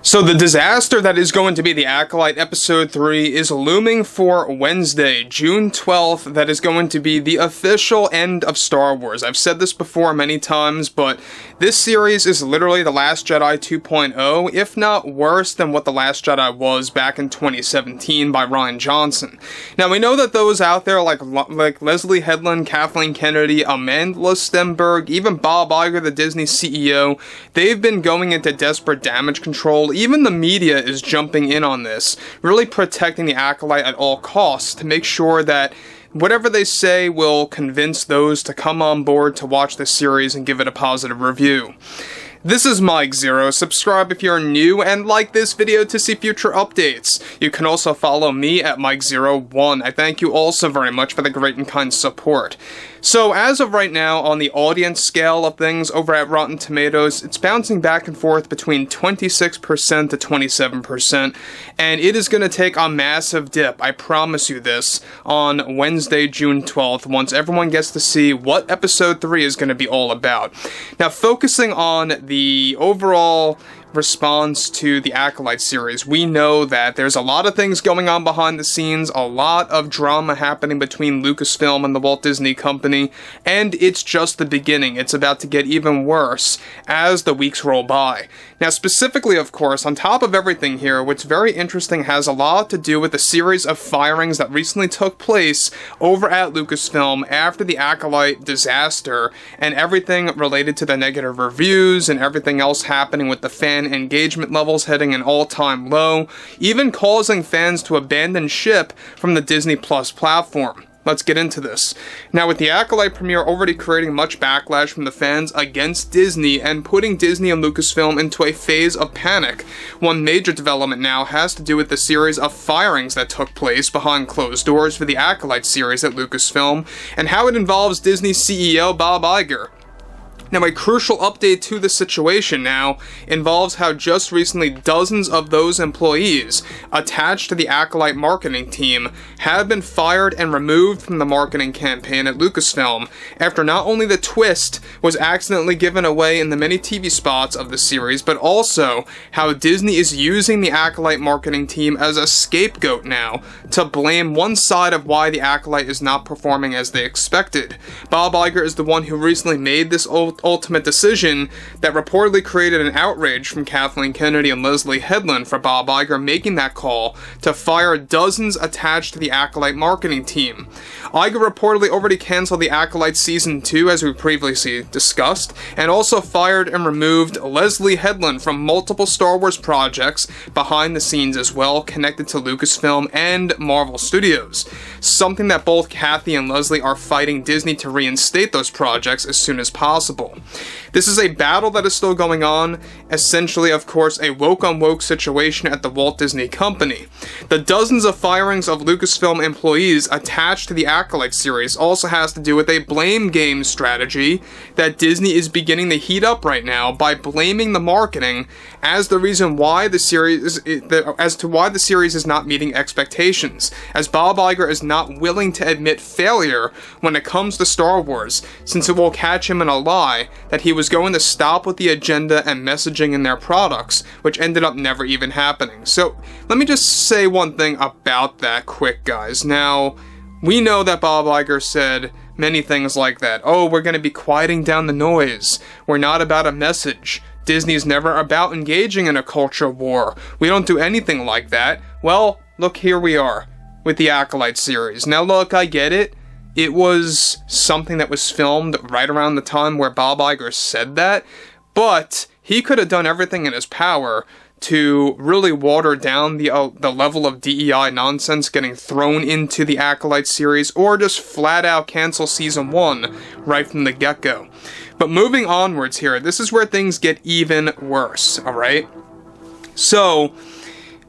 So the disaster that is going to be the Acolyte Episode 3 is looming for Wednesday, June 12th. That is going to be the official end of Star Wars. I've said this before many times, but this series is literally The Last Jedi 2.0, if not worse than what The Last Jedi was back in 2017 by Rian Johnson. Now, we know that those out there like Leslye Headland, Kathleen Kennedy, Amandla Stenberg, even Bob Iger, the Disney CEO, they've been going into desperate damage control. Even the media is jumping in on this, really protecting the Acolyte at all costs to make sure that whatever they say will convince those to come on board to watch the series and give it a positive review. This is Mike Zero. Subscribe if you're new and like this video to see future updates. You can also follow me at Mike01. I thank you all so very much for the great and kind support. So as of right now, on the audience scale of things over at Rotten Tomatoes, it's bouncing back and forth between 26% to 27%, and it is going to take a massive dip, I promise you this, on Wednesday, June 12th, once everyone gets to see what Episode 3 is going to be all about. Now, focusing on the overall response to the Acolyte series, we know that there's a lot of things going on behind the scenes, a lot of drama happening between Lucasfilm and the Walt Disney Company, and it's just the beginning. It's about to get even worse as the weeks roll by. Now, specifically, of course, on top of everything here, what's very interesting has a lot to do with a series of firings that recently took place over at Lucasfilm after the Acolyte disaster and everything related to the negative reviews and everything else happening with the fan engagement levels hitting an all-time low, even causing fans to abandon ship from the Disney Plus platform. Let's get into this. Now, with the Acolyte premiere already creating much backlash from the fans against Disney and putting Disney and Lucasfilm into a phase of panic, one major development now has to do with the series of firings that took place behind closed doors for the Acolyte series at Lucasfilm, and how it involves Disney CEO Bob Iger. Now, a crucial update to the situation now involves how just recently dozens of those employees attached to the Acolyte marketing team have been fired and removed from the marketing campaign at Lucasfilm after not only the twist was accidentally given away in the many TV spots of the series, but also how Disney is using the Acolyte marketing team as a scapegoat now to blame one side of why the Acolyte is not performing as they expected. Bob Iger is the one who recently made this ultimate decision that reportedly created an outrage from Kathleen Kennedy and Leslye Headland for Bob Iger making that call to fire dozens attached to the Acolyte marketing team. Iger reportedly already canceled the Acolyte Season 2, as we previously discussed, and also fired and removed Leslye Headland from multiple Star Wars projects behind the scenes as well, connected to Lucasfilm and Marvel Studios. Something that both Kathy and Leslye are fighting Disney to reinstate those projects as soon as possible. This is a battle that is still going on, essentially, of course, a woke-on-woke situation at the Walt Disney Company. The dozens of firings of Lucasfilm employees attached to the Acolyte series also has to do with a blame game strategy that Disney is beginning to heat up right now by blaming the marketing as the reason why the series is not meeting expectations, as Bob Iger is not willing to admit failure when it comes to Star Wars, since it will catch him in a lie that he was going to stop with the agenda and messaging in their products, which ended up never even happening. So, let me just say one thing about that quick, guys. Now, we know that Bob Iger said many things like that. Oh, we're going to be quieting down the noise. We're not about a message. Disney's never about engaging in a culture war. We don't do anything like that. Well, look, here we are with the Acolyte series. Now, look, I get it. It was something that was filmed right around the time where Bob Iger said that, but he could have done everything in his power to really water down the level of DEI nonsense getting thrown into the Acolyte series, or just flat out cancel Season 1 right from the get-go. But moving onwards here, this is where things get even worse, alright? So,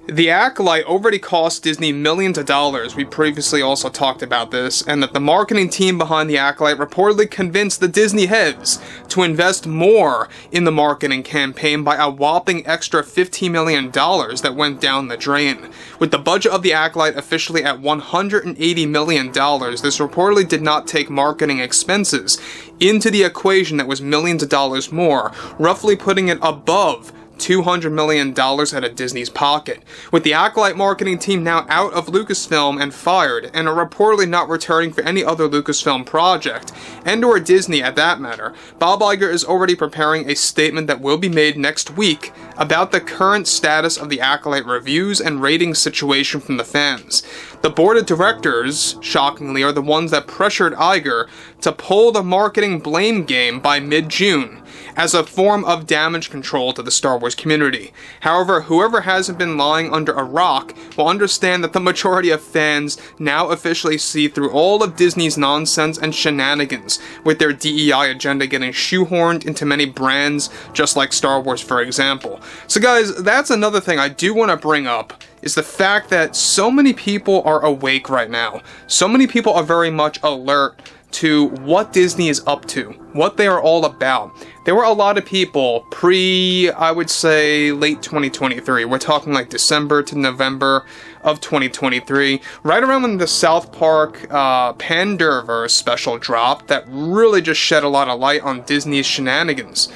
the Acolyte already cost Disney millions of dollars. We previously also talked about this, and that the marketing team behind the Acolyte reportedly convinced the Disney heads to invest more in the marketing campaign by a whopping extra $15 million that went down the drain. With the budget of the Acolyte officially at $180 million, this reportedly did not take marketing expenses into the equation that was millions of dollars more, roughly putting it above $200 million out of Disney's pocket. With the Acolyte marketing team now out of Lucasfilm and fired, and are reportedly not returning for any other Lucasfilm project, and or Disney at that matter, Bob Iger is already preparing a statement that will be made next week about the current status of the Acolyte reviews and ratings situation from the fans. The board of directors, shockingly, are the ones that pressured Iger to pull the marketing blame game by mid-June, as a form of damage control to the Star Wars community. However, whoever hasn't been lying under a rock will understand that the majority of fans now officially see through all of Disney's nonsense and shenanigans, with their DEI agenda getting shoehorned into many brands, just like Star Wars, for example. So guys, that's another thing I do want to bring up, is the fact that so many people are awake right now. So many people are very much alert to what Disney is up to, what they are all about. There were a lot of people I would say, late 2023. We're talking like December to November of 2023, right around when the South Park Panderverse special dropped, that really just shed a lot of light on Disney's shenanigans.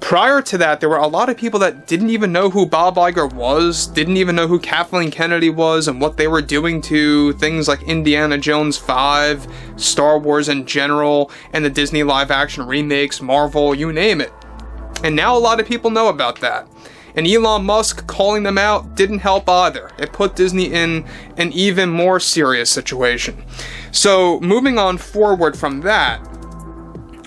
Prior to that, there were a lot of people that didn't even know who Bob Iger was, didn't even know who Kathleen Kennedy was, and what they were doing to things like Indiana Jones 5, Star Wars in general, and the Disney live-action remakes, Marvel, you name it. And now a lot of people know about that. And Elon Musk calling them out didn't help either. It put Disney in an even more serious situation. So, moving on forward from that,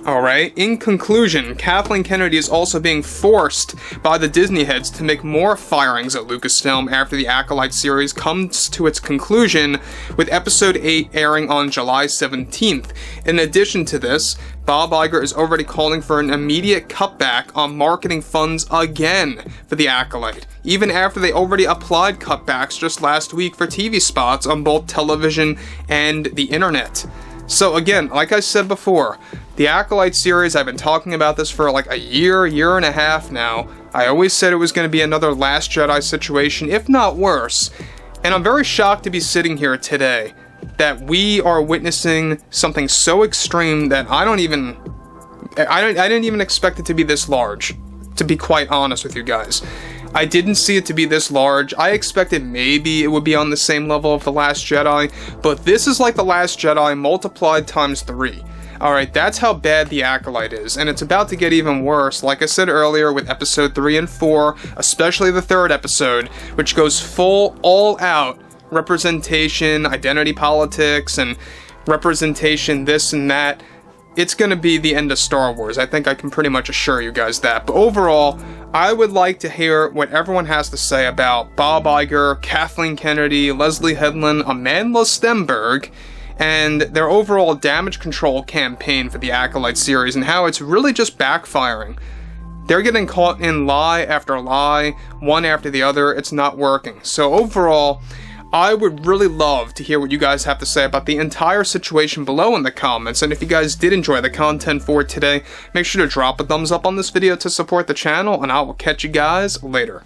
alright, in conclusion, Kathleen Kennedy is also being forced by the Disney heads to make more firings at Lucasfilm after the Acolyte series comes to its conclusion, with Episode 8 airing on July 17th. In addition to this, Bob Iger is already calling for an immediate cutback on marketing funds again for the Acolyte, even after they already applied cutbacks just last week for TV spots on both television and the internet. So again, like I said before, the Acolyte series, I've been talking about this for like a year and a half now. I always said it was going to be another Last Jedi situation, if not worse. And I'm very shocked to be sitting here today that we are witnessing something so extreme that I didn't even expect it to be this large, to be quite honest with you guys. I didn't see it to be this large. I expected maybe it would be on the same level of The Last Jedi, but this is like The Last Jedi multiplied times 3. Alright, that's how bad the Acolyte is, and it's about to get even worse, like I said earlier, with Episode 3 and 4, especially the third episode, which goes full, all-out representation, identity politics, and representation this and that. It's gonna be the end of Star Wars. I think I can pretty much assure you guys that. But overall, I would like to hear what everyone has to say about Bob Iger, Kathleen Kennedy, Leslye Headland, Amandla Stenberg, and their overall damage control campaign for the Acolyte series, and how it's really just backfiring. They're getting caught in lie after lie, one after the other. It's not working. So overall, I would really love to hear what you guys have to say about the entire situation below in the comments, and if you guys did enjoy the content for today, make sure to drop a thumbs up on this video to support the channel, and I will catch you guys later.